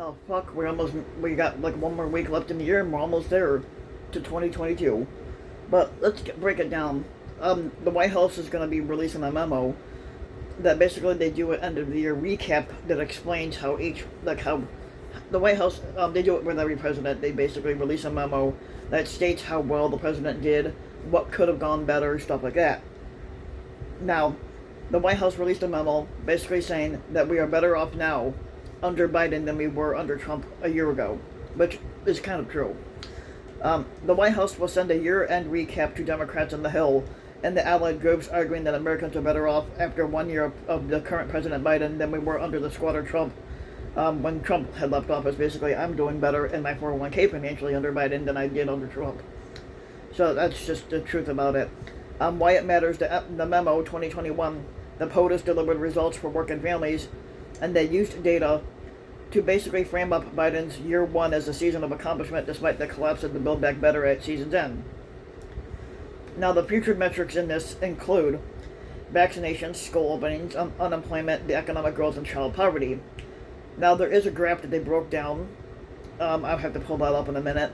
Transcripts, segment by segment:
Hell, fuck, we got like one more week left in the year and we're almost there to 2022. But break it down. The White House is going to be releasing a memo that basically they do an end of the year recap that explains how the White House, they do it with every president. They basically release a memo that states how well the president did, what could have gone better, stuff like that. Now, the White House released a memo basically saying that we are better off now under Biden than we were under Trump a year ago, which is kind of true. The White House will send a year-end recap to Democrats on the Hill and the allied groups, arguing that Americans are better off after 1 year of the current President Biden than we were under the squatter Trump. When Trump had left office, basically, I'm doing better in my 401k financially under Biden than I did under Trump. So that's just the truth about it. Why it matters, the memo 2021, the POTUS delivered results for working families, and they used data to basically frame up Biden's year one as a season of accomplishment despite the collapse of the Build Back Better at season's end. Now, the future metrics in this include vaccinations, school openings, unemployment, the economic growth, and child poverty. Now, there is a graph that they broke down. I'll have to pull that up in a minute.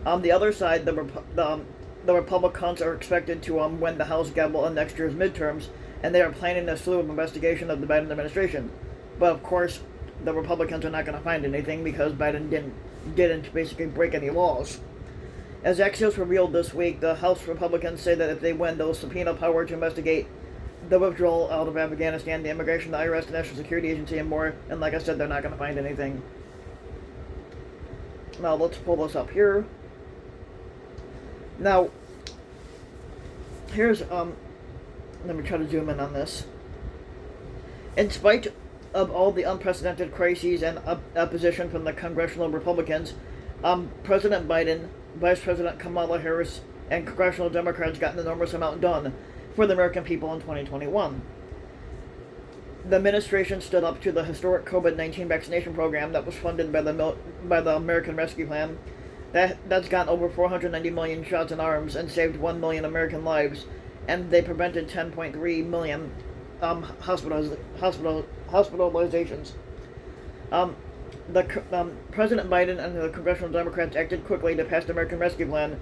On the other side, the Republicans are expected to win the House gavel in next year's midterms, and they are planning a slew of investigation of the Biden administration. But of course, the Republicans are not going to find anything because Biden didn't basically break any laws. As Axios revealed this week, the House Republicans say that if they win, they'll subpoena power to investigate the withdrawal out of Afghanistan, the immigration, the IRS, the National Security Agency, and more. And like I said, they're not going to find anything. Now, let's pull this up here. Now, here's, let me try to zoom in on this. In spite of all the unprecedented crises and opposition from the congressional Republicans, President Biden, Vice President Kamala Harris, and congressional Democrats got an enormous amount done for the American people in 2021. The administration stood up to the historic COVID-19 vaccination program that was funded by the American Rescue Plan. That's gotten over 490 million shots in arms and saved 1 million American lives, and they prevented 10.3 million hospitalizations. President Biden and the congressional Democrats acted quickly to pass the American Rescue Plan,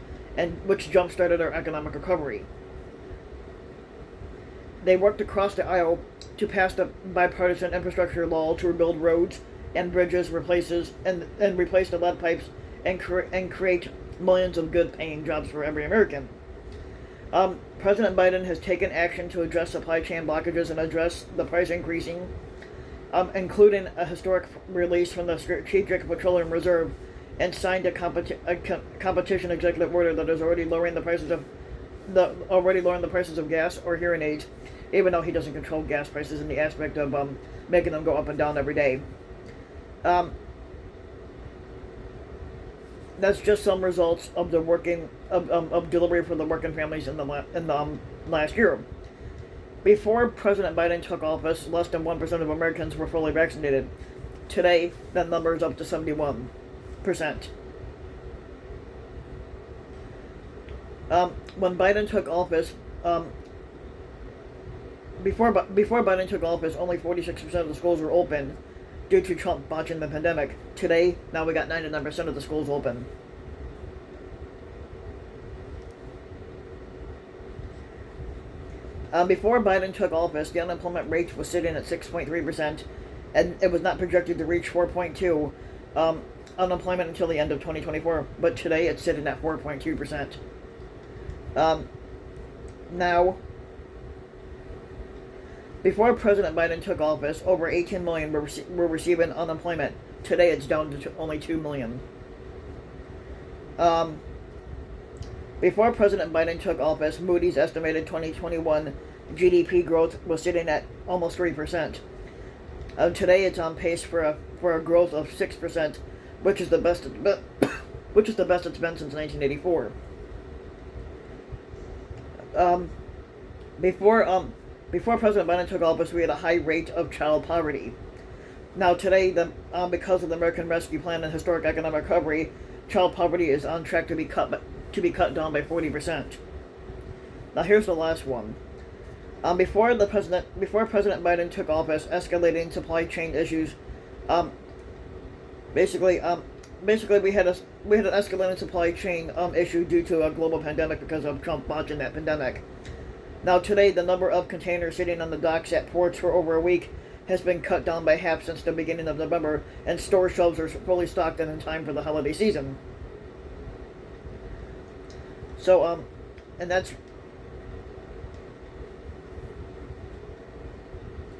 which jump-started our economic recovery. They worked across the aisle to pass the bipartisan infrastructure law to rebuild roads and bridges, replace the lead pipes, and create millions of good-paying jobs for every American. President Biden has taken action to address supply chain blockages and address the price increasing, including a historic release from the Strategic Petroleum Reserve, and signed a competition executive order that is already lowering the prices of gas or hearing aids, even though he doesn't control gas prices in the aspect of making them go up and down every day. That's just some results of the of delivery for the working families in the last year. Before President Biden took office, less than 1% of Americans were fully vaccinated. Today, that number is up to 71%. When Biden took office, before Biden took office, only 46% of the schools were open due to Trump botching the pandemic. Today, now we got 99% of the schools open. Before Biden took office, the unemployment rate was sitting at 6.3%, and it was not projected to reach 4.2% unemployment until the end of 2024. But today, it's sitting at 4.2%. Now, before President Biden took office, over 18 million were receiving unemployment. Today, it's down to only 2 million. Before President Biden took office, Moody's estimated 2021 GDP growth was sitting at almost 3%. Today, it's on pace for a growth of 6%, which is the best it's been since 1984. Before President Biden took office, we had a high rate of child poverty. Now today, because of the American Rescue Plan and historic economic recovery, child poverty is on track to be cut down by 40%. Now here's the last one. Before President Biden took office, escalating supply chain issues Basically, we had an escalating supply chain issue due to a global pandemic because of Trump launching that pandemic. Now today, the number of containers sitting on the docks at ports for over a week has been cut down by half since the beginning of November, and store shelves are fully stocked and in time for the holiday season. So, and that's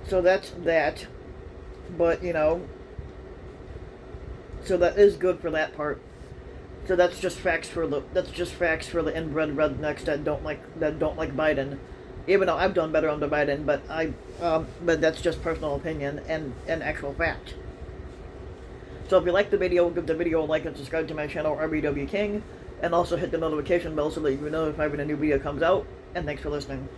that. But so that is good for that part. So that's just facts for the inbred rednecks that don't like Biden. Even though I've done better under Biden, but that's just personal opinion and actual fact. So if you like the video, give the video a like and subscribe to my channel RBW King, and also hit the notification bell so that you can know if a new video comes out. And thanks for listening.